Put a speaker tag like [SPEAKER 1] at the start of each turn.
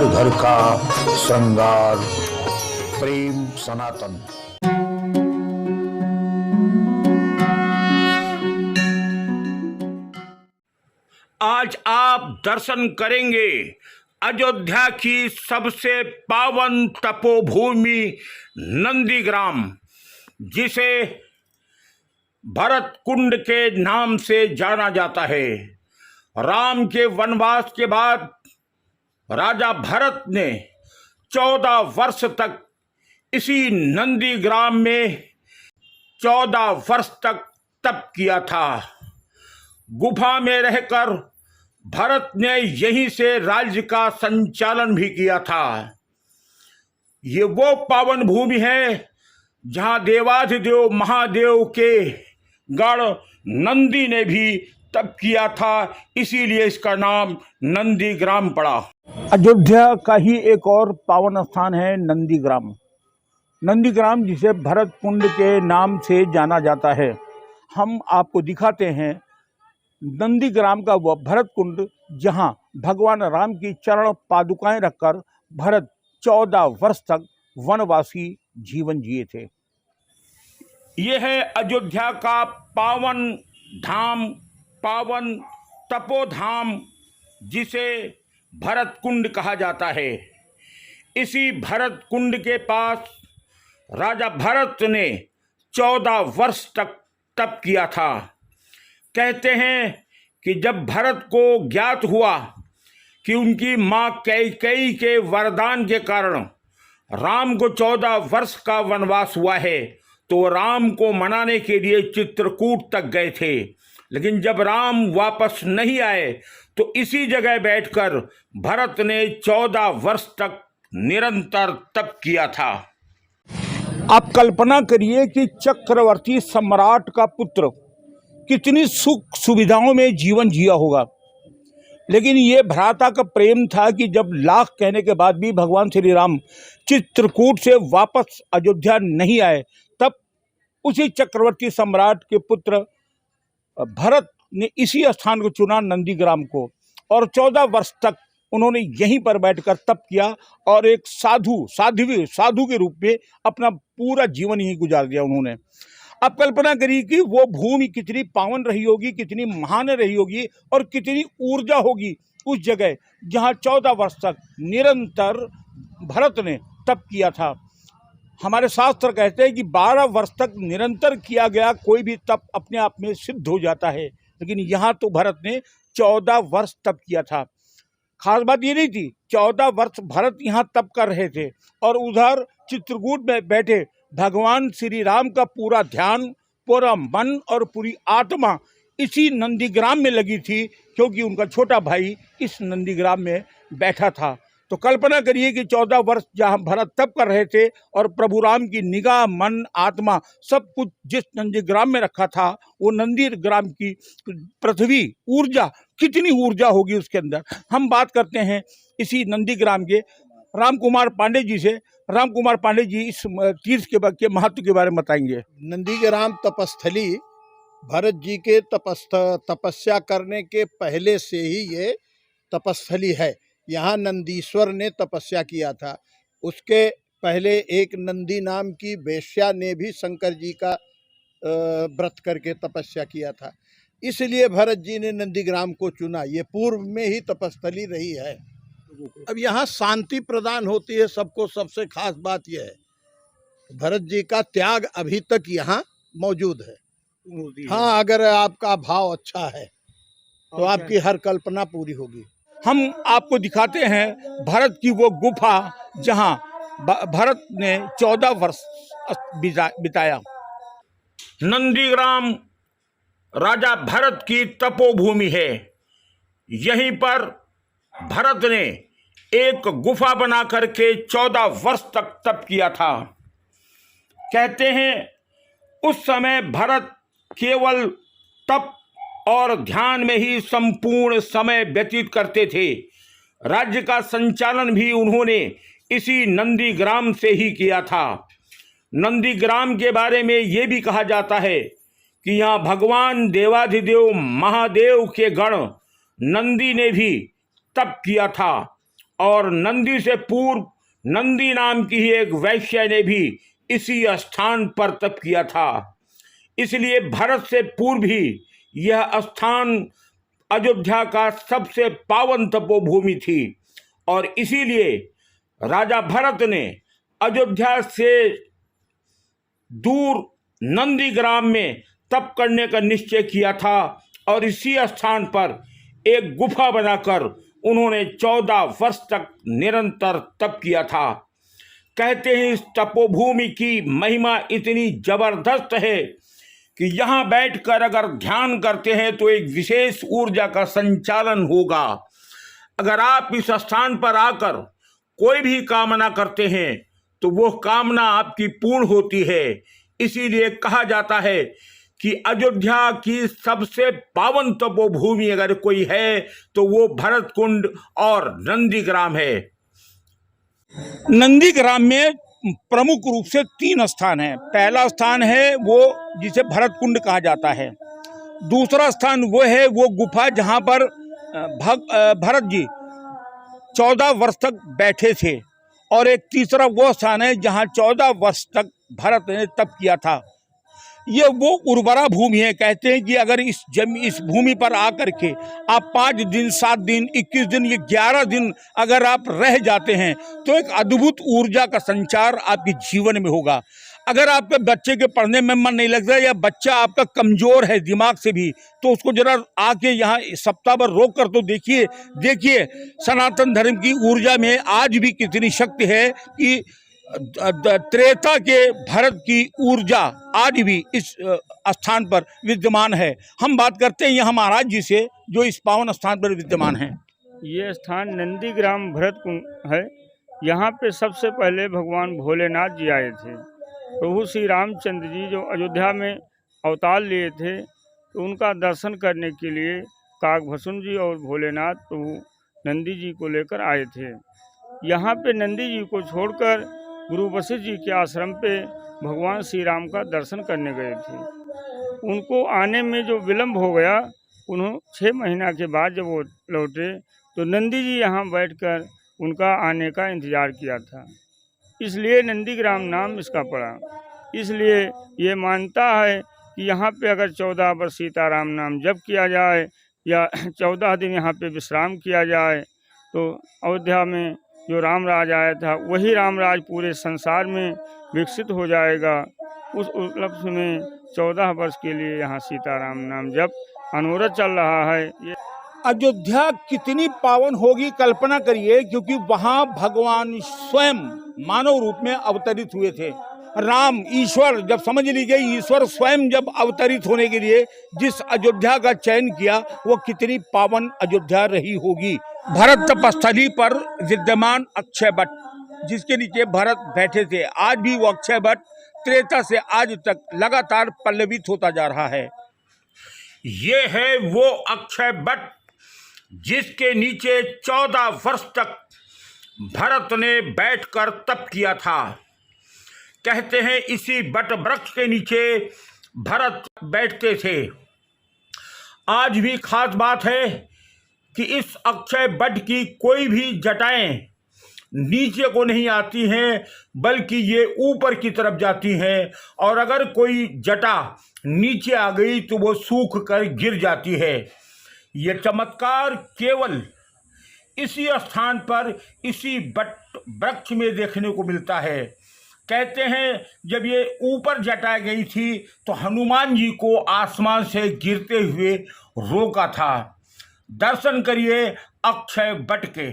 [SPEAKER 1] घर घर का श्रृंगार। प्रेम सनातन।
[SPEAKER 2] आज आप दर्शन करेंगे अयोध्या की सबसे पावन तपोभूमि नंदीग्राम, जिसे भरत कुंड के नाम से जाना जाता है। राम के वनवास के बाद राजा भरत ने 14 वर्ष तक इसी नंदीग्राम में 14 वर्ष तक तप किया था। गुफा में रहकर भरत ने यहीं से राज्य का संचालन भी किया था। ये वो पावन भूमि है जहां देवाधिदेव महादेव के गण नंदी ने भी तप किया था, इसीलिए इसका नाम नंदीग्राम पड़ा।
[SPEAKER 3] अयोध्या का ही एक और पावन स्थान है नंदीग्राम। नंदीग्राम जिसे भरत कुंड के नाम से जाना जाता है। हम आपको दिखाते हैं नंदीग्राम का वह भरत कुंड जहां भगवान राम की चरण पादुकाएं रखकर भरत 14 वर्ष तक वनवासी जीवन जिए थे।
[SPEAKER 2] यह है अयोध्या का पावन धाम, पावन तपोधाम, जिसे भरत कुंड कहा जाता है। इसी भरत कुंड के पास राजा भरत ने 14 वर्ष तक तप किया था। कहते हैं कि जब भरत को ज्ञात हुआ कि उनकी मां कैकेयी के वरदान के कारण राम को 14 वर्ष का वनवास हुआ है, तो राम को मनाने के लिए चित्रकूट तक गए थे। लेकिन जब राम वापस नहीं आए तो इसी जगह बैठकर भरत ने 14 वर्ष तक निरंतर तप किया था।
[SPEAKER 3] आप कल्पना करिए कि चक्रवर्ती सम्राट का पुत्र कितनी सुख सुविधाओं में जीवन जिया होगा, लेकिन ये भ्राता का प्रेम था कि जब लाख कहने के बाद भी भगवान श्री राम चित्रकूट से वापस अयोध्या नहीं आए, तब उसी चक्रवर्ती सम्राट के पुत्र भरत ने इसी स्थान को चुना, नंदीग्राम को, और 14 वर्ष तक उन्होंने यहीं पर बैठकर तप किया और एक साधु के रूप में अपना पूरा जीवन यहीं गुजार दिया उन्होंने। आप कल्पना करिए कि वो भूमि कितनी पावन रही होगी, कितनी महान रही होगी और कितनी ऊर्जा होगी उस जगह जहाँ 14 वर्ष तक निरंतर भरत ने तप किया था। हमारे शास्त्र कहते हैं कि 12 वर्ष तक निरंतर किया गया कोई भी तप अपने आप में सिद्ध हो जाता है, लेकिन यहाँ तो भरत ने 14 वर्ष तप किया था। खास बात ये नहीं थी 14 वर्ष भरत यहाँ तप कर रहे थे और उधर चित्रकूट में बैठे भगवान श्री राम का पूरा ध्यान, पूरा मन और पूरी आत्मा इसी नंदीग्राम में लगी थी, क्योंकि उनका छोटा भाई इस नंदीग्राम में बैठा था। तो कल्पना करिए कि 14 वर्ष जहाँ भरत तप कर रहे थे और प्रभु राम की निगाह, मन, आत्मा सब कुछ जिस नंदीग्राम में रखा था, वो नंदीग्राम की पृथ्वी ऊर्जा, कितनी ऊर्जा होगी उसके अंदर। हम बात करते हैं इसी नंदीग्राम के राम कुमार पांडे जी से। राम कुमार पांडे जी इस तीर्थ के महत्व के बारे में बताएंगे।
[SPEAKER 4] नंदीग्राम तपस्थली भरत जी के तपस्या करने के पहले से ही ये तपस्थली है। यहाँ नंदीश्वर ने तपस्या किया था। उसके पहले एक नंदी नाम की वेश्या ने भी शंकर जी का व्रत करके तपस्या किया था। इसलिए भरत जी ने नंदीग्राम को चुना। ये पूर्व में ही तपस्थली रही है। अब यहाँ शांति प्रदान होती है सबको। सबसे खास बात यह है भरत जी का त्याग अभी तक यहाँ मौजूद है। हाँ, अगर आपका भाव अच्छा है तो आपकी हर कल्पना पूरी होगी।
[SPEAKER 3] हम आपको दिखाते हैं भरत की वो गुफा जहां भरत ने 14 वर्ष बिताया।
[SPEAKER 2] नंदीग्राम राजा भरत की तपोभूमि है। यहीं पर भरत ने एक गुफा बना करके 14 वर्ष तक तप किया था। कहते हैं उस समय भरत केवल तप और ध्यान में ही संपूर्ण समय व्यतीत करते थे। राज्य का संचालन भी उन्होंने इसी नंदीग्राम से ही किया था। नंदीग्राम के बारे में ये भी कहा जाता है कि यहाँ भगवान देवाधिदेव महादेव के गण नंदी ने भी तप किया था और नंदी से पूर्व नंदी नाम की ही एक वैश्य ने भी इसी स्थान पर तप किया था। इसलिए भरत से पूर्व ही यह स्थान अयोध्या का सबसे पावन तपोभूमि थी और इसीलिए राजा भरत ने अयोध्या से दूर नंदीग्राम में तप करने का निश्चय किया था और इसी स्थान पर एक गुफा बनाकर उन्होंने 14 वर्ष तक निरंतर तप किया था। कहते हैं इस तपोभूमि की महिमा इतनी जबरदस्त है कि यहाँ बैठकर अगर ध्यान करते हैं तो एक विशेष ऊर्जा का संचालन होगा। अगर आप इस स्थान पर आकर कोई भी कामना करते हैं तो वो कामना आपकी पूर्ण होती है। इसीलिए कहा जाता है कि अयोध्या की सबसे पावन तपोभूमि अगर कोई है तो वो भरत कुंड और नंदीग्राम है।
[SPEAKER 3] नंदीग्राम में प्रमुख रूप से 3 स्थान हैं। पहला स्थान है वो जिसे भरत कुंड कहा जाता है। दूसरा स्थान वो है वो गुफा जहाँ पर भरत जी 14 वर्ष तक बैठे थे और एक तीसरा वो स्थान है जहाँ 14 वर्ष तक भरत ने तप किया था। ये वो उर्वरा भूमि है। कहते हैं कि अगर इस भूमि पर आकर के आप 5 दिन 7 दिन 21 दिन ये 11 दिन अगर आप रह जाते हैं तो एक अद्भुत ऊर्जा का संचार आपके जीवन में होगा। अगर आपके बच्चे के पढ़ने में मन नहीं लगता या बच्चा आपका कमजोर है दिमाग से भी तो उसको जरा आके यहाँ सप्ताह भर रोक कर तो देखिए सनातन धर्म की ऊर्जा में आज भी कितनी शक्ति है कि त्रेता के भरत की ऊर्जा आज भी इस स्थान पर विद्यमान है। हम बात करते हैं यहाँ महाराज जी से जो इस पावन स्थान पर विद्यमान हैं।
[SPEAKER 5] ये स्थान नंदीग्राम भरत कुंड है। यहाँ पे सबसे पहले भगवान भोलेनाथ जी आए थे। प्रभु श्री रामचंद्र जी जो अयोध्या में अवतार लिए थे तो उनका दर्शन करने के लिए काकभसून जी और भोलेनाथ प्रभु नंदी जी को लेकर आए थे। यहाँ पे नंदी जी को छोड़कर गुरु वशिष्ठ जी के आश्रम पे भगवान श्री राम का दर्शन करने गए थे। उनको आने में जो विलम्ब हो गया, उन्होंने 6 महीना के बाद जब वो लौटे तो नंदी जी यहाँ बैठकर उनका आने का इंतज़ार किया था, इसलिए नंदीग्राम नाम इसका पड़ा। इसलिए ये मानता है कि यहाँ पे अगर 14 वर्ष सीताराम नाम जप किया जाए या 14 दिन यहाँ पे विश्राम किया जाए तो अयोध्या में जो राम राज आया था वही राम राज पूरे संसार में विकसित हो जाएगा। उस उपलक्ष्य में 14 वर्ष के लिए यहाँ सीताराम नाम जप अनवरत चल रहा है। ये
[SPEAKER 3] अयोध्या कितनी पावन होगी कल्पना करिए, क्योंकि वहाँ भगवान स्वयं मानव रूप में अवतरित हुए थे। राम ईश्वर जब समझ लीजिए, ईश्वर स्वयं जब अवतरित होने के लिए जिस अयोध्या का चयन किया वो कितनी पावन अयोध्या रही होगी। भरत तपस्थली पर विद्यमान अक्षय वट जिसके नीचे भरत बैठे थे, आज भी वो अक्षय वट त्रेता से आज तक लगातार पल्लवित होता जा रहा है।
[SPEAKER 2] ये है वो अक्षय वट जिसके नीचे 14 वर्ष तक भरत ने बैठकर तप किया था। कहते हैं इसी वट वृक्ष के नीचे भरत बैठते थे। आज भी खास बात है कि इस अक्षय वट की कोई भी जटाएं नीचे को नहीं आती हैं, बल्कि ये ऊपर की तरफ जाती हैं और अगर कोई जटा नीचे आ गई तो वो सूख कर गिर जाती है। ये चमत्कार केवल इसी स्थान पर इसी वट वृक्ष में देखने को मिलता है। कहते हैं जब ये ऊपर जटा गई थी तो हनुमान जी को आसमान से गिरते हुए रोका था। दर्शन करिए अक्षय वट के।